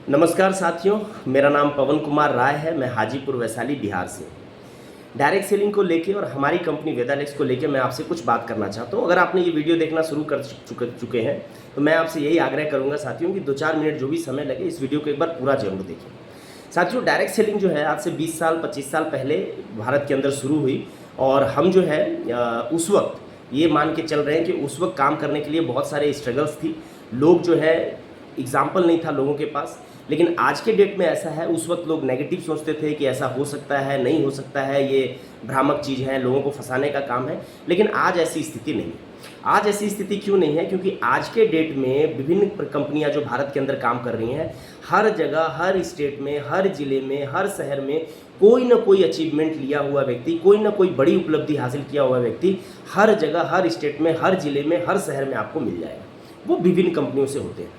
नमस्कार साथियों, मेरा नाम पवन कुमार राय है। मैं हाजीपुर वैशाली बिहार से डायरेक्ट सेलिंग को लेके और हमारी कंपनी वेदालेक्स को लेके मैं आपसे कुछ बात करना चाहता हूँ। अगर आपने ये वीडियो देखना शुरू कर चुके हैं तो मैं आपसे यही आग्रह करूँगा साथियों कि 2-4 मिनट जो भी समय लगे इस वीडियो को एक बार पूरा जरूर देखें। साथियों, डायरेक्ट सेलिंग जो है आज से 20 साल 25 साल पहले भारत के अंदर शुरू हुई और हम जो है उस वक्त ये मान के चल रहे हैं कि उस वक्त काम करने के लिए बहुत सारे स्ट्रगल्स थी। लोग जो है एग्जाम्पल नहीं था लोगों के पास। लेकिन आज के डेट में ऐसा है, उस वक्त लोग नेगेटिव सोचते थे कि ऐसा हो सकता है, नहीं हो सकता है, ये भ्रामक चीज़ है, लोगों को फंसाने का काम है। लेकिन आज ऐसी स्थिति नहीं है। आज ऐसी स्थिति क्यों नहीं है? क्योंकि आज के डेट में विभिन्न कंपनियां जो भारत के अंदर काम कर रही हैं, हर जगह, हर स्टेट में, हर जिले में, हर शहर में कोई ना कोई अचीवमेंट लिया हुआ व्यक्ति, कोई ना कोई बड़ी उपलब्धि हासिल किया हुआ व्यक्ति हर जगह, हर स्टेट में, हर जिले में, हर शहर में आपको मिल जाएगा। वो विभिन्न कंपनियों से होते हैं।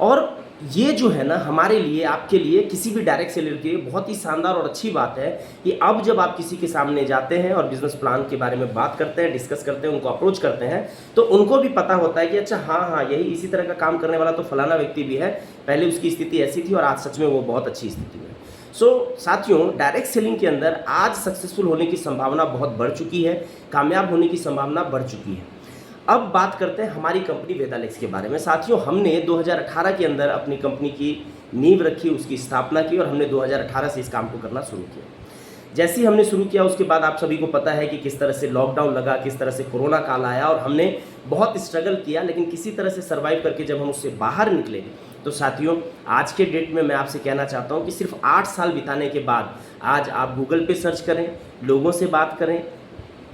और ये जो है ना, हमारे लिए, आपके लिए, किसी भी डायरेक्ट सेलर के लिए बहुत ही शानदार और अच्छी बात है कि अब जब आप किसी के सामने जाते हैं और बिजनेस प्लान के बारे में बात करते हैं, डिस्कस करते हैं, उनको अप्रोच करते हैं, तो उनको भी पता होता है कि अच्छा हाँ, यही इसी तरह का काम करने वाला तो फलाना व्यक्ति भी है, पहले उसकी स्थिति ऐसी थी और आज सच में वो बहुत अच्छी स्थिति में। साथियों, डायरेक्ट सेलिंग के अंदर आज सक्सेसफुल होने की संभावना बहुत बढ़ चुकी है, कामयाब होने की संभावना बढ़ चुकी है। अब बात करते हैं हमारी कंपनी वेदालेक्स के बारे में। साथियों, हमने 2018 के अंदर अपनी कंपनी की नींव रखी, उसकी स्थापना की और हमने 2018 से इस काम को करना शुरू किया। जैसे ही हमने शुरू किया उसके बाद आप सभी को पता है कि किस तरह से लॉकडाउन लगा, किस तरह से कोरोना काल आया और हमने बहुत स्ट्रगल किया, लेकिन किसी तरह से सर्वाइव करके जब हम उससे बाहर निकले तो साथियों, आज के डेट में मैं आपसे कहना चाहता हूँ कि सिर्फ 8 साल बिताने के बाद आज आप गूगल पे सर्च करें, लोगों से बात करें,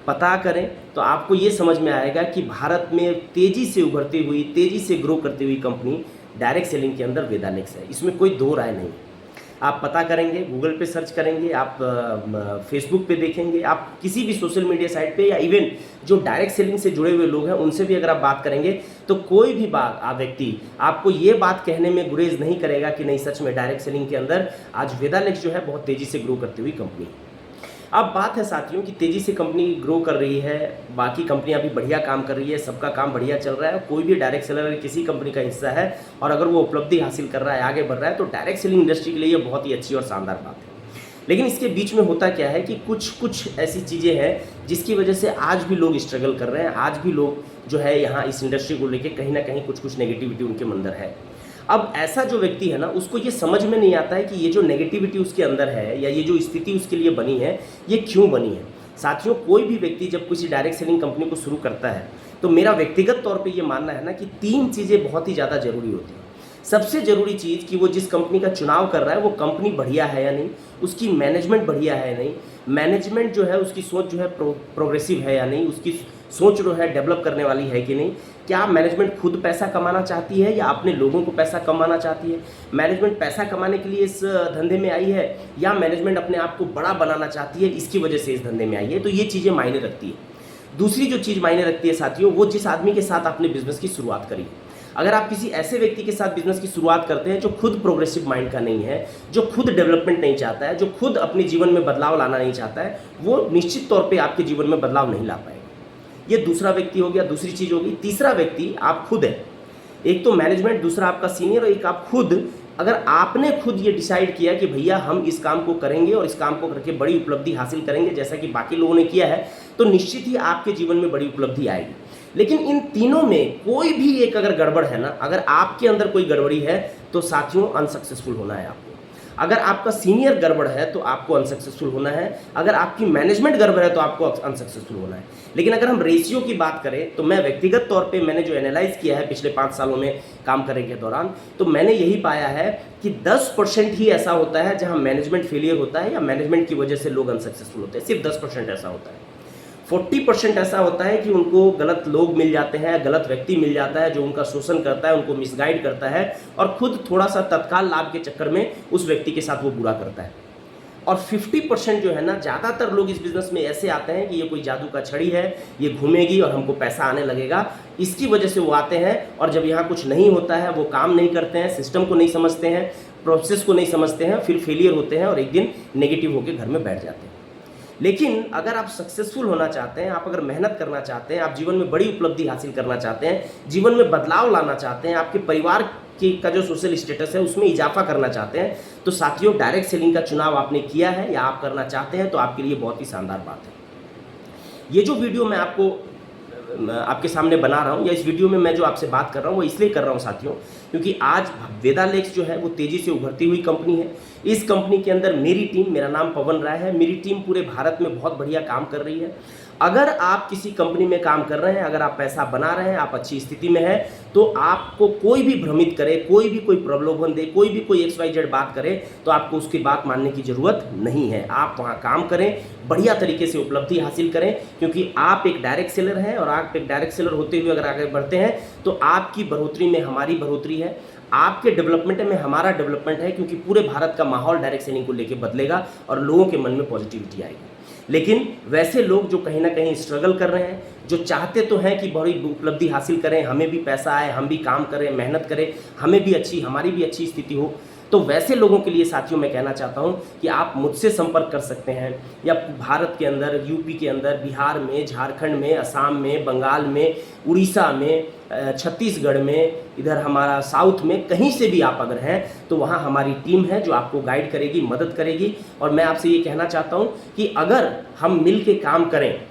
पता करें, तो आपको ये समझ में आएगा कि भारत में तेज़ी से उभरती हुई, तेज़ी से ग्रो करती हुई कंपनी डायरेक्ट सेलिंग के अंदर वेदालेक्स है। इसमें कोई दो राय नहीं। आप पता करेंगे, गूगल पे सर्च करेंगे, आप फेसबुक पे देखेंगे, आप किसी भी सोशल मीडिया साइट पे, या इवन जो डायरेक्ट सेलिंग से जुड़े हुए लोग हैं उनसे भी अगर आप बात करेंगे तो कोई भी व्यक्ति आपको ये बात कहने में गुरेज नहीं करेगा कि नहीं, सच में डायरेक्ट सेलिंग के अंदर आज वेदालेक्स जो है बहुत तेज़ी से ग्रो करती हुई कंपनी है। अब बात है साथियों कि तेज़ी से कंपनी ग्रो कर रही है, बाकी कंपनियां भी बढ़िया काम कर रही है, सबका काम बढ़िया चल रहा है। कोई भी डायरेक्ट सेलर अगर किसी कंपनी का हिस्सा है और अगर वो उपलब्धि हासिल कर रहा है, आगे बढ़ रहा है, तो डायरेक्ट सेलिंग इंडस्ट्री के लिए ये बहुत ही अच्छी और शानदार बात है। लेकिन इसके बीच में होता क्या है कि कुछ ऐसी चीज़ें हैं जिसकी वजह से आज भी लोग स्ट्रगल कर रहे हैं। आज भी लोग जो है यहाँ इस इंडस्ट्री को लेकर कहीं ना कहीं कुछ नेगेटिविटी उनके अंदर है। अब ऐसा जो व्यक्ति है ना, उसको ये समझ में नहीं आता है कि ये जो नेगेटिविटी उसके अंदर है या ये जो स्थिति उसके लिए बनी है, ये क्यों बनी है। साथियों, कोई भी व्यक्ति जब किसी डायरेक्ट सेलिंग कंपनी को शुरू करता है तो मेरा व्यक्तिगत तौर पे ये मानना है ना कि 3 चीज़ें बहुत ही ज़्यादा जरूरी होती हैं। सबसे ज़रूरी चीज़ कि वो जिस कंपनी का चुनाव कर रहा है वो कंपनी बढ़िया है या नहीं, उसकी मैनेजमेंट बढ़िया है या नहीं, मैनेजमेंट जो है उसकी सोच जो है प्रोग्रेसिव है या नहीं, उसकी सोच जो है डेवलप करने वाली है कि नहीं, क्या मैनेजमेंट खुद पैसा कमाना चाहती है या अपने लोगों को पैसा कमाना चाहती है, मैनेजमेंट पैसा कमाने के लिए इस धंधे में आई है या मैनेजमेंट अपने आप को बड़ा बनाना चाहती है, इसकी वजह से इस धंधे में आई है। तो ये चीज़ें मायने रखती है। दूसरी जो चीज़ मायने रखती है साथियों, वो जिस आदमी के साथ आपने बिजनेस की शुरुआत करी। अगर आप किसी ऐसे व्यक्ति के साथ बिजनेस की शुरुआत करते हैं जो खुद प्रोग्रेसिव माइंड का नहीं है, जो खुद डेवलपमेंट नहीं चाहता है, जो खुद अपने जीवन में बदलाव लाना नहीं चाहता है, वो निश्चित तौर पे आपके जीवन में बदलाव नहीं ला पाएगा। ये दूसरा व्यक्ति हो गया, दूसरी चीज़ होगी। तीसरा व्यक्ति आप खुद है। एक तो मैनेजमेंट, दूसरा आपका सीनियर और एक आप खुद। अगर आपने खुद ये डिसाइड किया कि भैया हम इस काम को करेंगे और इस काम को करके बड़ी उपलब्धि हासिल करेंगे जैसा कि बाकी लोगों ने किया है, तो निश्चित ही आपके जीवन में बड़ी उपलब्धि आएगी। लेकिन इन तीनों में कोई भी एक अगर गड़बड़ है ना, अगर आपके अंदर कोई गड़बड़ी है तो साथियों अनसक्सेसफुल होना है आपको। अगर आपका सीनियर गड़बड़ है तो आपको अनसक्सेसफुल होना है, अगर आपकी मैनेजमेंट गड़बड़ है तो आपको अनसक्सेसफुल होना है। लेकिन अगर हम रेशियो की बात करें तो मैं व्यक्तिगत तौर पे मैंने जो एनालाइज किया है पिछले 5 सालों में काम करने के दौरान, तो मैंने यही पाया है कि 10% ही ऐसा होता है जहां मैनेजमेंट फेलियर होता है या मैनेजमेंट की वजह से लोग अनसक्सेसफुल होते हैं। सिर्फ 10% ऐसा होता है। 40% ऐसा होता है कि उनको गलत लोग मिल जाते हैं, गलत व्यक्ति मिल जाता है जो उनका शोषण करता है, उनको मिसगाइड करता है और खुद थोड़ा सा तत्काल लाभ के चक्कर में उस व्यक्ति के साथ वो बुरा करता है। और 50% जो है ना, ज़्यादातर लोग इस बिज़नेस में ऐसे आते हैं कि ये कोई जादू का छड़ी है, ये घूमेगी और हमको पैसा आने लगेगा, इसकी वजह से वो आते हैं और जब यहाँ कुछ नहीं होता है, वो काम नहीं करते हैं, सिस्टम को नहीं समझते हैं, प्रोसेस को नहीं समझते हैं, फिर फेलियर होते हैं और एक दिन नेगेटिव होकर घर में बैठ जाते हैं। लेकिन अगर आप सक्सेसफुल होना चाहते हैं, आप अगर मेहनत करना चाहते हैं, आप जीवन में बड़ी उपलब्धि हासिल करना चाहते हैं, जीवन में बदलाव लाना चाहते हैं, आपके परिवार का जो सोशल स्टेटस है उसमें इजाफा करना चाहते हैं, तो साथियों डायरेक्ट सेलिंग का चुनाव आपने किया है या आप करना चाहते हैं तो आपके लिए बहुत ही शानदार बात है। ये जो वीडियो मैं आपके सामने बना रहा हूँ या इस वीडियो में मैं जो आपसे बात कर रहा हूँ वो इसलिए कर रहा हूँ साथियों, क्योंकि आज वेदालेक्स जो है वो तेज़ी से उभरती हुई कंपनी है। इस कंपनी के अंदर मेरी टीम, मेरा नाम पवन राय है, मेरी टीम पूरे भारत में बहुत बढ़िया काम कर रही है। अगर आप किसी कंपनी में काम कर रहे हैं, अगर आप पैसा बना रहे हैं, आप अच्छी स्थिति में हैं, तो आपको कोई भी भ्रमित करे, कोई भी कोई प्रलोभन दे, कोई भी कोई XYZ बात करे, तो आपको उसकी बात मानने की ज़रूरत नहीं है। आप वहाँ काम करें, बढ़िया तरीके से उपलब्धि हासिल करें, क्योंकि आप एक डायरेक्ट सेलर हैं और आप एक डायरेक्ट सेलर होते हुए अगर आगे बढ़ते हैं तो आपकी बढ़ोतरी में हमारी बढ़ोतरी है, आपके डेवलपमेंट में हमारा डेवलपमेंट है, क्योंकि पूरे भारत का माहौल डायरेक्ट सेलिंग को लेकर बदलेगा और लोगों के मन में पॉजिटिविटी आएगी। लेकिन वैसे लोग जो कहीं ना कहीं स्ट्रगल कर रहे हैं, जो चाहते तो हैं कि बड़ी उपलब्धि हासिल करें, हमें भी पैसा आए, हम भी काम करें, मेहनत करें, हमें भी हमारी भी अच्छी स्थिति हो, तो वैसे लोगों के लिए साथियों मैं कहना चाहता हूं कि आप मुझसे संपर्क कर सकते हैं, या भारत के अंदर, यूपी के अंदर, बिहार में, झारखंड में, असम में, बंगाल में, उड़ीसा में, छत्तीसगढ़ में, इधर हमारा साउथ में, कहीं से भी आप अगर हैं तो वहाँ हमारी टीम है जो आपको गाइड करेगी, मदद करेगी। और मैं आपसे ये कहना चाहता हूँ कि अगर हम मिल के काम करें,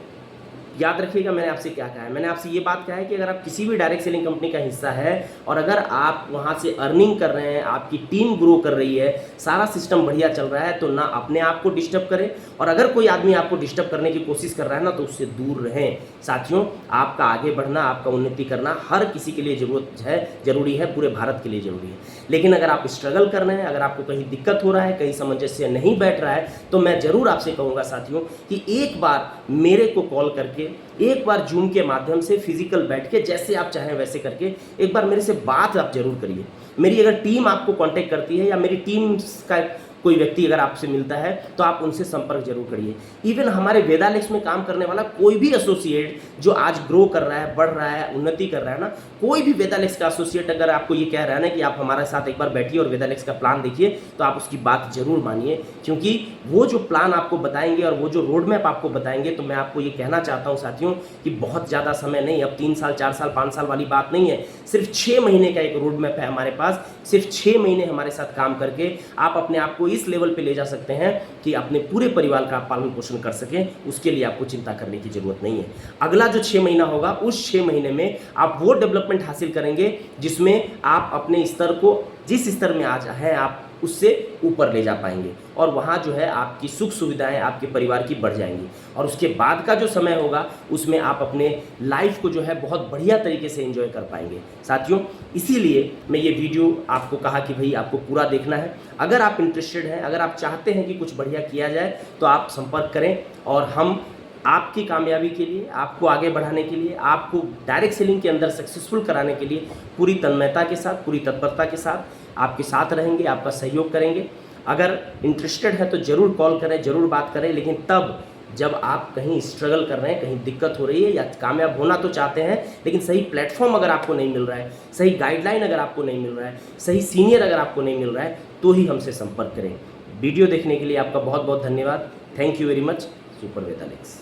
याद रखिएगा मैंने आपसे क्या कहा है, मैंने आपसे ये बात कहा है कि अगर आप किसी भी डायरेक्ट सेलिंग कंपनी का हिस्सा है और अगर आप वहाँ से अर्निंग कर रहे हैं, आपकी टीम ग्रो कर रही है, सारा सिस्टम बढ़िया चल रहा है, तो ना अपने आप को डिस्टर्ब करें, और अगर कोई आदमी आपको डिस्टर्ब करने की कोशिश कर रहा है ना, तो उससे दूर रहें। साथियों, आपका आगे बढ़ना, आपका उन्नति करना हर किसी के लिए जरूरी है, पूरे भारत के लिए जरूरी है। लेकिन अगर आप स्ट्रगल कर रहे हैं, अगर आपको कहीं दिक्कत हो रहा है, कहीं सामंजस्य नहीं बैठ रहा है, तो मैं जरूर आपसे कहूँगा साथियों कि एक बार मेरे को कॉल करके, एक बार जूम के माध्यम से फिजिकल बैठ के, जैसे आप चाहें वैसे करके एक बार मेरे से बात आप जरूर करिए। मेरी अगर टीम आपको कांटेक्ट करती है या मेरी टीम का कोई व्यक्ति अगर आपसे मिलता है तो आप उनसे संपर्क जरूर करिए। इवन हमारे वेदालेक्स में काम करने वाला कोई भी एसोसिएट जो आज ग्रो कर रहा है, बढ़ रहा है, उन्नति कर रहा है ना, कोई भी वेदालेक्स का एसोसिएट अगर आपको ये कह रहा है ना कि आप हमारे साथ एक बार बैठिए और वेदालेक्स का प्लान देखिए, तो आप उसकी बात जरूर मानिए, क्योंकि वो जो प्लान आपको बताएंगे और वो जो रोड मैप आपको बताएंगे, तो मैं आपको ये कहना चाहता हूँ साथियों कि बहुत ज़्यादा समय नहीं, अब 3 साल 4 साल 5 साल वाली बात नहीं है, सिर्फ 6 महीने का एक रोड मैप है हमारे पास। सिर्फ 6 महीने हमारे साथ काम करके आप अपने आप को इस लेवल पे ले जा सकते हैं कि अपने पूरे परिवार का पालन पोषण कर सकें। उसके लिए आपको चिंता करने की जरूरत नहीं है। अगला जो 6 महीना होगा, उस 6 महीने में आप वो डेवलपमेंट हासिल करेंगे जिसमें आप अपने स्तर को, जिस स्तर में आज हैं आप, उससे ऊपर ले जा पाएंगे, और वहाँ जो है आपकी सुख सुविधाएं आपके परिवार की बढ़ जाएंगी। और उसके बाद का जो समय होगा उसमें आप अपने लाइफ को जो है बहुत बढ़िया तरीके से एंजॉय कर पाएंगे। साथियों, इसीलिए मैं ये वीडियो आपको कहा कि भाई आपको पूरा देखना है। अगर आप इंटरेस्टेड हैं, अगर आप चाहते हैं कि कुछ बढ़िया किया जाए, तो आप संपर्क करें, और हम आपकी कामयाबी के लिए, आपको आगे बढ़ाने के लिए, आपको डायरेक्ट सेलिंग के अंदर सक्सेसफुल कराने के लिए पूरी तन्मयता के साथ, पूरी तत्परता के साथ आपके साथ रहेंगे, आपका सहयोग करेंगे। अगर इंटरेस्टेड है तो ज़रूर कॉल करें, ज़रूर बात करें, लेकिन तब जब आप कहीं स्ट्रगल कर रहे हैं, कहीं दिक्कत हो रही है, या कामयाब होना तो चाहते हैं लेकिन सही प्लेटफॉर्म अगर आपको नहीं मिल रहा है, सही गाइडलाइन अगर आपको नहीं मिल रहा है, सही सीनियर अगर आपको नहीं मिल रहा है, तो ही हमसे संपर्क करें। वीडियो देखने के लिए आपका बहुत बहुत धन्यवाद। Thank you very much. Super वेदालेक्स।